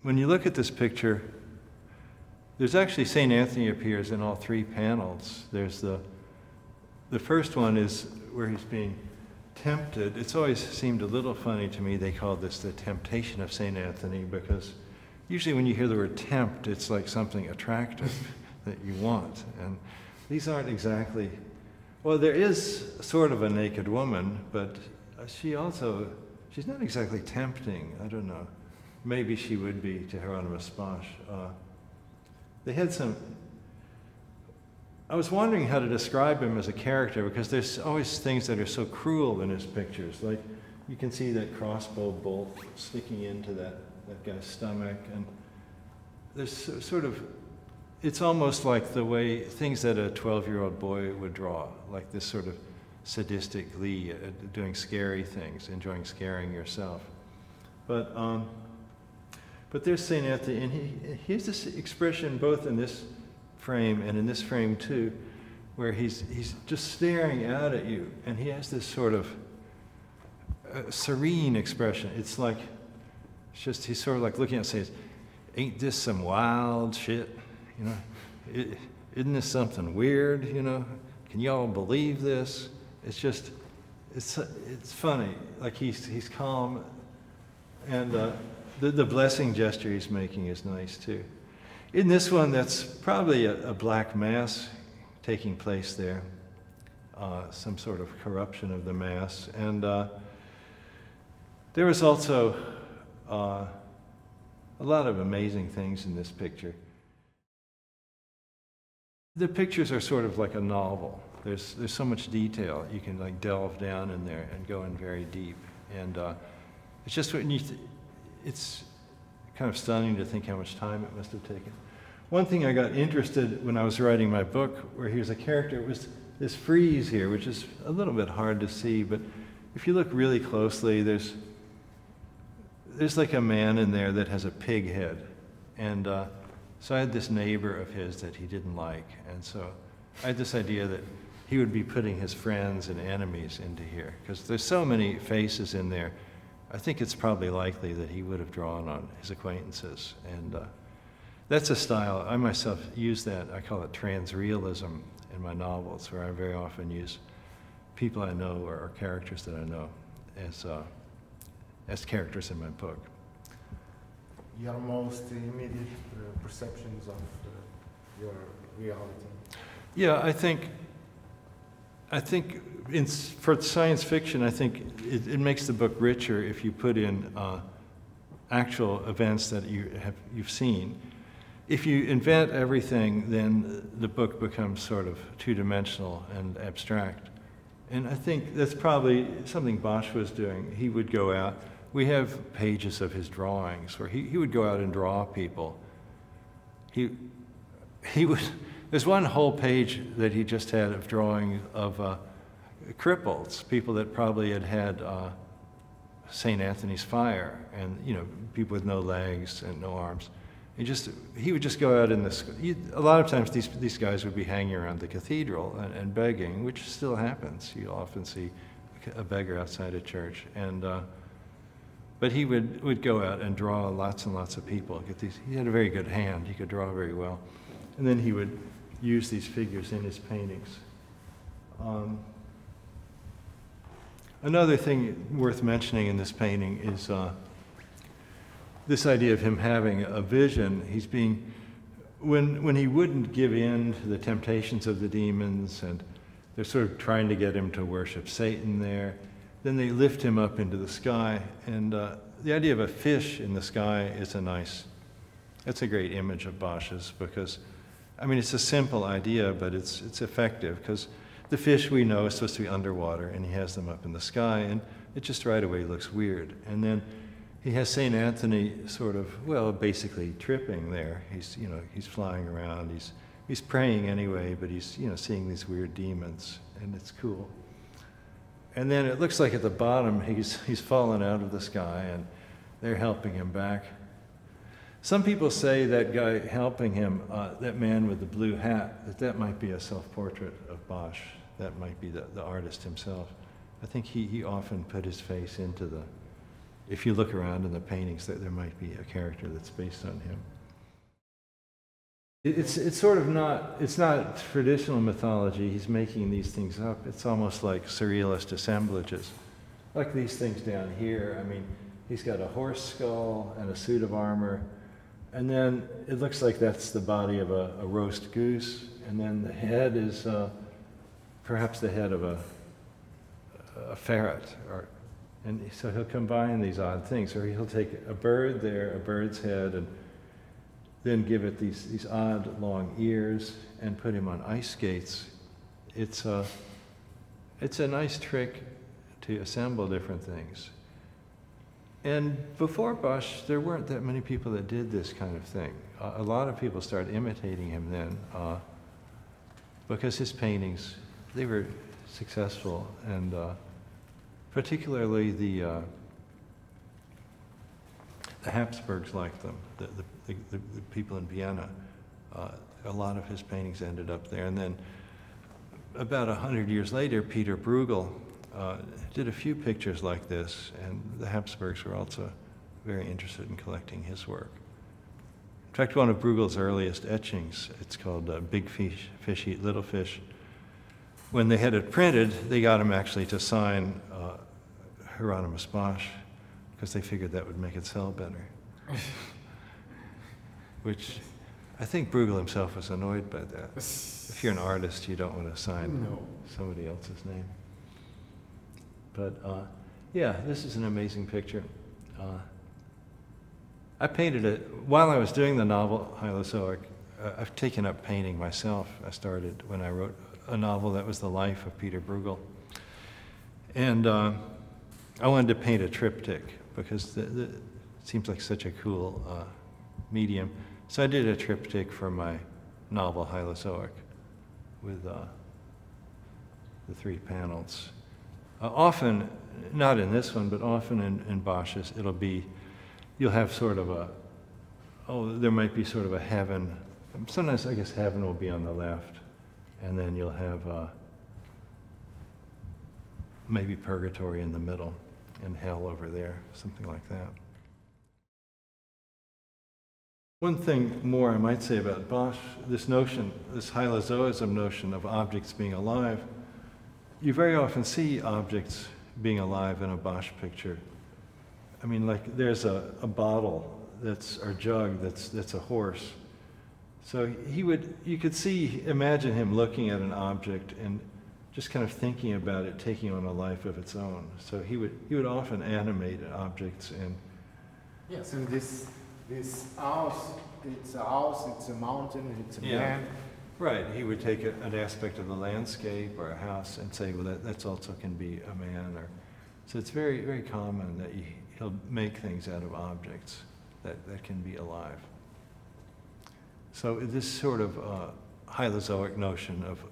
When you look at this picture, there's actually St. Anthony appears in all three panels. There's the first one is where he's being tempted. It's always seemed a little funny to me they call this the temptation of St. Anthony, because usually when you hear the word tempt, it's like something attractive that you want. And these aren't exactly, well, there is sort of a naked woman, but she's not exactly tempting. I don't know. Maybe she would be to Hieronymus Bosch. They had some, I was wondering how to describe him as a character, because there's always things that are so cruel in his pictures. Like, you can see that crossbow bolt sticking into that guy's stomach, and there's sort of, it's almost like the way things that a 12-year-old boy would draw, like this sort of sadistic glee at doing scary things, enjoying scaring yourself. But there's St. Anthony, and he has this expression both in this frame and in this frame too, where he's just staring out at you, and he has this sort of serene expression. It's like, he's sort of like looking at it and saying, ain't this some wild shit? You know, isn't this something weird? You know, can y'all believe this? It's just, it's funny. Like he's calm, and the blessing gesture he's making is nice too. In this one, that's probably a black mass taking place there, some sort of corruption of the mass. And there was also a lot of amazing things in this picture. The pictures are sort of like a novel. There's so much detail. You can like delve down in there and go in very deep. And it's just when it's kind of stunning to think how much time it must have taken. One thing I got interested when I was writing my book, where here's a character, was this frieze here, which is a little bit hard to see, but if you look really closely, there's like a man in there that has a pig head. And so I had this neighbor of his that he didn't like, and so I had this idea that he would be putting his friends and enemies into here, because there's so many faces in there. I think it's probably likely that he would have drawn on his acquaintances. And that's a style, I myself use that, I call it transrealism in my novels, where I very often use people I know or characters that I know as characters in my book. Your most immediate perceptions of your reality? Yeah, I think for science fiction, I think it makes the book richer if you put in actual events that you've seen. If you invent everything, then the book becomes sort of two-dimensional and abstract. And I think that's probably something Bosch was doing. He would go out. We have pages of his drawings where he would go out and draw people. There's one whole page that he just had of drawing of cripples, people that probably had St. Anthony's fire, and people with no legs and no arms. He would just go out in this. A lot of times these guys would be hanging around the cathedral and begging, which still happens. You often see a beggar outside a church, but he would go out and draw lots and lots of people. He had a very good hand. He could draw very well, and then he would use these figures in his paintings. Another thing worth mentioning in this painting is this idea of him having a vision. He's being, when he wouldn't give in to the temptations of the demons, and they're sort of trying to get him to worship Satan there, then they lift him up into the sky, and the idea of a fish in the sky is that's a great image of Bosch's, because I mean, it's a simple idea, but it's effective, because the fish we know is supposed to be underwater, and he has them up in the sky, and it just right away looks weird. And then he has St. Anthony sort of, well, basically tripping there. He's flying around. He's praying anyway, but he's seeing these weird demons, and it's cool. And then it looks like at the bottom he's fallen out of the sky, and they're helping him back. Some people say that guy helping him, that man with the blue hat, that might be a self-portrait of Bosch. That might be the artist himself. I think he often put his face into if you look around in the paintings, that there might be a character that's based on him. It's sort of not, it's not traditional mythology. He's making these things up. It's almost like surrealist assemblages. Like these things down here. I mean, he's got a horse skull and a suit of armor, and then it looks like that's the body of a roast goose, and then the head is perhaps the head of a ferret, and so he'll combine these odd things, or he'll take a bird there, a bird's head, and then give it these odd long ears and put him on ice skates. It's a nice trick to assemble different things. And before BOSCH, there weren't that many people that did this kind of thing. A lot of people started imitating him then because his paintings, they were successful, and particularly the Habsburgs liked them. The people in Vienna, a lot of his paintings ended up there. And then about 100 years later, Peter Bruegel did a few pictures like this, and the Habsburgs were also very interested in collecting his work. In fact, one of Bruegel's earliest etchings, it's called Big Fish Eat Little Fish. When they had it printed, they got him actually to sign Hieronymus Bosch, because they figured that would make it sell better. Which I think Bruegel himself was annoyed by that. If you're an artist, you don't want to sign somebody else's name. But yeah, this is an amazing picture. I painted it while I was doing the novel Hylozoic. I've taken up painting myself. I started when I wrote a novel that was the life of Peter Bruegel. And I wanted to paint a triptych because it seems like such a cool medium. So I did a triptych for my novel Hylozoic with the 3 panels. Often, not in this one, but often in Bosch's, it'll be, you'll have sort of there might be sort of a heaven. Sometimes I guess heaven will be on the left, and then you'll have maybe purgatory in the middle and hell over there, something like that. One thing more I might say about Bosch, this notion, this hylozoism notion of objects being alive, you very often see objects being alive in a Bosch picture. I mean, like there's a bottle or jug that's a horse. So you could imagine him looking at an object and just kind of thinking about it taking on a life of its own. So he would often animate objects and. Yes, and this house, it's a house, it's a mountain, it's a man. Right, he would take an aspect of the landscape or a house and say, well, that also can be a man. So it's very, very common that he'll make things out of objects that can be alive. So this sort of hylozoic notion of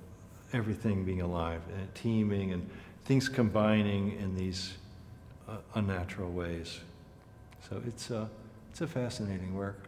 everything being alive and teeming and things combining in these unnatural ways. So it's a fascinating work.